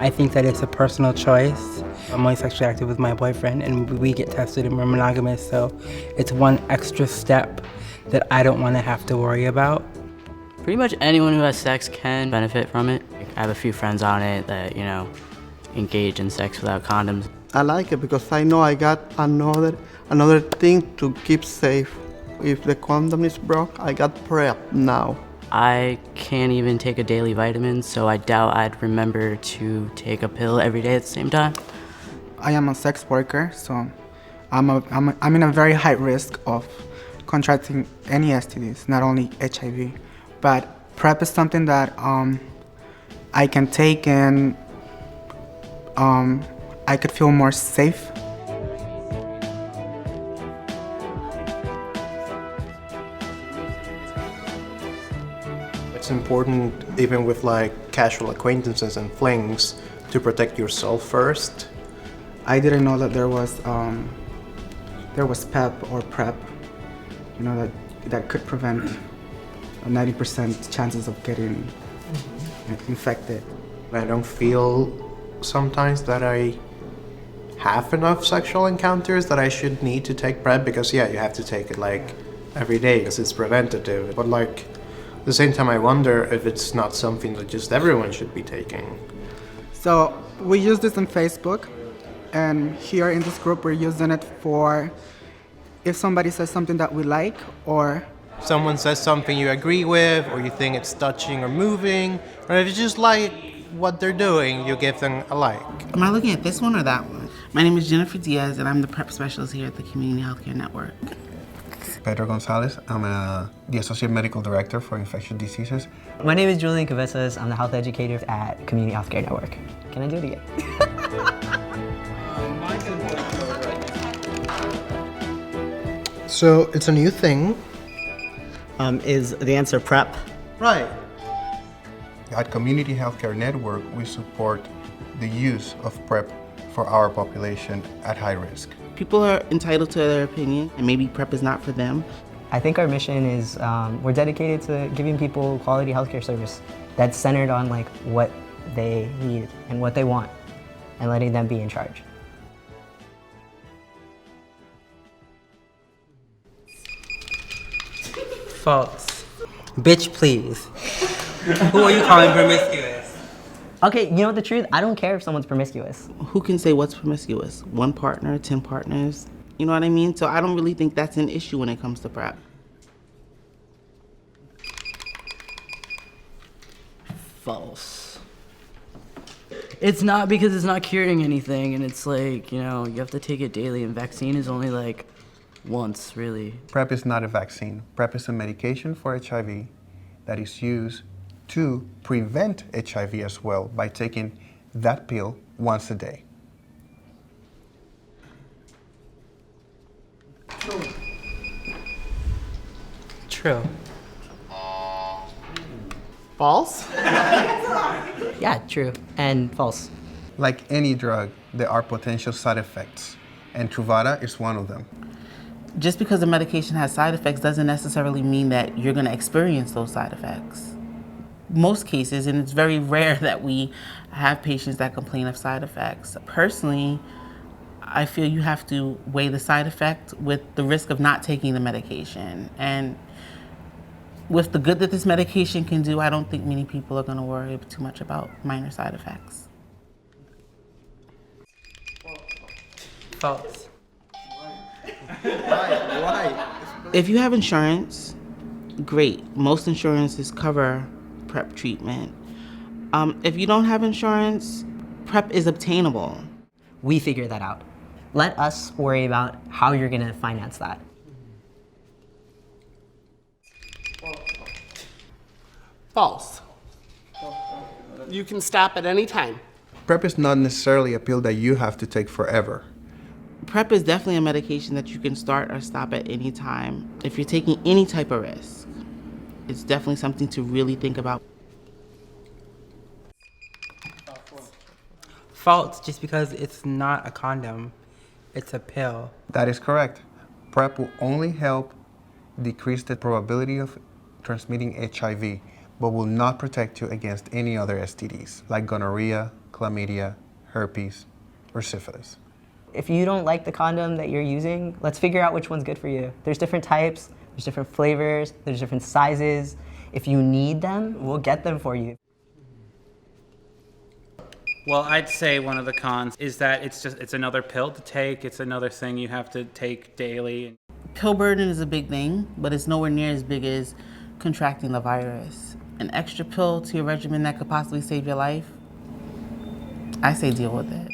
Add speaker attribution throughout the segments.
Speaker 1: I think that it's a personal choice. I'm only sexually active with my boyfriend, and we get tested and we're monogamous, so it's one extra step that I don't want to have to worry about.
Speaker 2: Pretty much anyone who has sex can benefit from it. I have a few friends on it that, engage in sex without condoms.
Speaker 3: I like it because I know I got another thing to keep safe. If the condom is broke, I got PrEP now.
Speaker 2: I can't even take a daily vitamin, so I doubt I'd remember to take a pill every day at the same time.
Speaker 4: I am a sex worker, so I'm in a very high risk of contracting any STDs, not only HIV. But PrEP is something that I can take, and I could feel more safe.
Speaker 5: It's important, even with like casual acquaintances and flings, to protect yourself first.
Speaker 4: I didn't know that there was PEP or PrEP, that could prevent 90% chances of getting infected.
Speaker 5: I don't feel sometimes that I have enough sexual encounters that I should need to take PrEP, because yeah, you have to take it like every day because it's preventative. But like at the same time, I wonder if it's not something that just everyone should be taking.
Speaker 4: So we use this on Facebook, and here in this group we're using it for if somebody says something that we like, or
Speaker 5: Someone says something you agree with, or you think it's touching or moving, or if you just like what they're doing, you give them a like.
Speaker 6: Am I looking at this one or that one? My name is Jennifer Diaz, and I'm the PrEP specialist here at the Community Healthcare Network.
Speaker 7: Pedro Gonzalez. I'm the Associate Medical Director for Infectious Diseases.
Speaker 8: My name is Julian Cabezas. I'm the Health Educator at Community Healthcare Network. Can I do it again?
Speaker 5: So it's a new thing.
Speaker 9: Is the answer PrEP?
Speaker 5: Right.
Speaker 7: At Community Healthcare Network, we support the use of PrEP for our population at high risk.
Speaker 6: People are entitled to their opinion, and maybe PrEP is not for them.
Speaker 8: I think our mission is we're dedicated to giving people quality healthcare service that's centered on what they need and what they want, and letting them be in charge.
Speaker 1: False. Bitch, please. Who are you calling promiscuous?
Speaker 8: Okay, you know the truth? I don't care if someone's promiscuous.
Speaker 6: Who can say what's promiscuous? 1 partner, 10 partners? You know what I mean? So I don't really think that's an issue when it comes to PrEP.
Speaker 2: False. It's not, because it's not curing anything, and it's you have to take it daily, and vaccine is only once, really.
Speaker 7: PrEP is not a vaccine. PrEP is a medication for HIV that is used to prevent HIV as well by taking that pill once a day.
Speaker 1: True.
Speaker 9: False?
Speaker 8: Yeah, true. And false.
Speaker 7: Like any drug, there are potential side effects, and Truvada is one of them.
Speaker 6: Just because the medication has side effects doesn't necessarily mean that you're going to experience those side effects. Most cases, and it's very rare that we have patients that complain of side effects. Personally, I feel you have to weigh the side effect with the risk of not taking the medication. And with the good that this medication can do, I don't think many people are going to worry too much about minor side effects.
Speaker 1: False.
Speaker 3: Why?
Speaker 6: If you have insurance, great. Most insurances cover PrEP treatment. If you don't have insurance, PrEP is obtainable.
Speaker 8: We figure that out. Let us worry about how you're gonna finance that.
Speaker 9: False. You can stop at any time.
Speaker 7: PrEP is not necessarily a pill that you have to take forever.
Speaker 6: PrEP is definitely a medication that you can start or stop at any time. If you're taking any type of risk, it's definitely something to really think about.
Speaker 1: False, just because it's not a condom, it's a pill.
Speaker 7: That is correct. PrEP will only help decrease the probability of transmitting HIV, but will not protect you against any other STDs, like gonorrhea, chlamydia, herpes, or syphilis.
Speaker 8: If you don't like the condom that you're using, let's figure out which one's good for you. There's different types, there's different flavors, there's different sizes. If you need them, we'll get them for you.
Speaker 10: Well, I'd say one of the cons is that it's another pill to take. It's another thing you have to take daily.
Speaker 6: Pill burden is a big thing, but it's nowhere near as big as contracting the virus. An extra pill to your regimen that could possibly save your life, I say deal with it.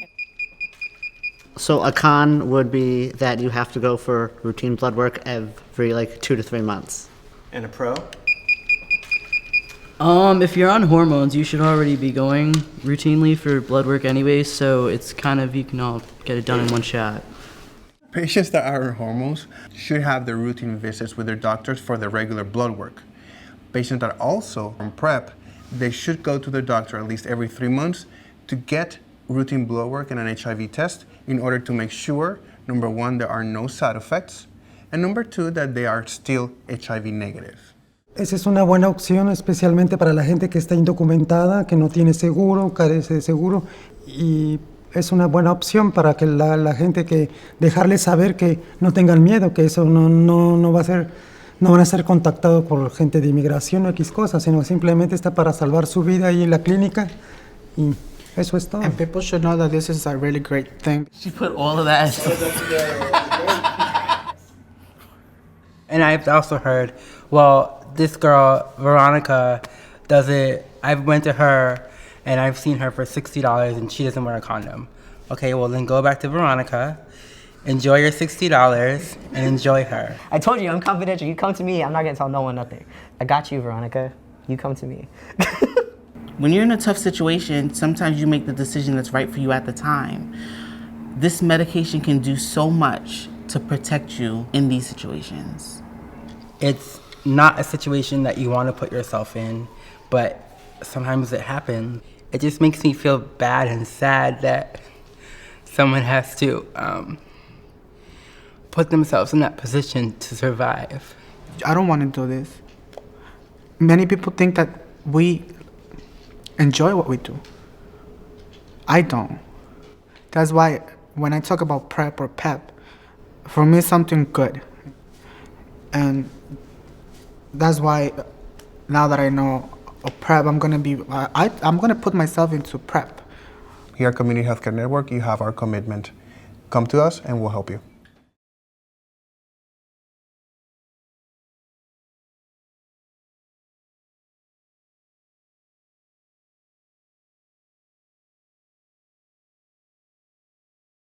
Speaker 11: So a con would be that you have to go for routine blood work every like 2 to 3 months.
Speaker 7: And a pro?
Speaker 2: If you're on hormones, you should already be going routinely for blood work anyway, so it's kind of, you can all get it done in one shot.
Speaker 7: Patients that are on hormones should have their routine visits with their doctors for their regular blood work. Patients that are also on PrEP, they should go to their doctor at least every 3 months to get routine blood work and an HIV test in order to make sure, number one, there are no side effects, and number two, that they are still HIV negative.
Speaker 12: Esa es una buena opción, especialmente para la gente que está indocumentada, que no tiene seguro, carece de seguro, y es una buena opción para que la gente que dejarles saber que no tengan miedo, que eso no va a ser, no van a ser contactados por gente de inmigración o X cosas, sino simplemente está para salvar su vida ahí en la clínica y eso es todo.
Speaker 4: And people should know that this is a really great thing.
Speaker 6: She put all of that.
Speaker 1: And I've also heard, well, this girl, Veronica, does it. I went to her and I've seen her for $60 and she doesn't wear a condom. Okay, well then go back to Veronica, enjoy your $60 and enjoy her.
Speaker 8: I told you, I'm confidential. You come to me, I'm not gonna tell no one nothing. I got you, Veronica. You come to me.
Speaker 6: When you're in a tough situation, sometimes you make the decision that's right for you at the time. This medication can do so much to protect you in these situations.
Speaker 1: It's not a situation that you want to put yourself in, but sometimes it happens. It just makes me feel bad and sad that someone has to put themselves in that position to survive.
Speaker 4: I don't want to do this. Many people think that we enjoy what we do. I don't. That's why when I talk about PrEP or PEP, for me it's something good. And that's why now that I know PrEP, I'm gonna put myself into PrEP.
Speaker 7: Here at Community Healthcare Network, you have our commitment. Come to us and we'll help you.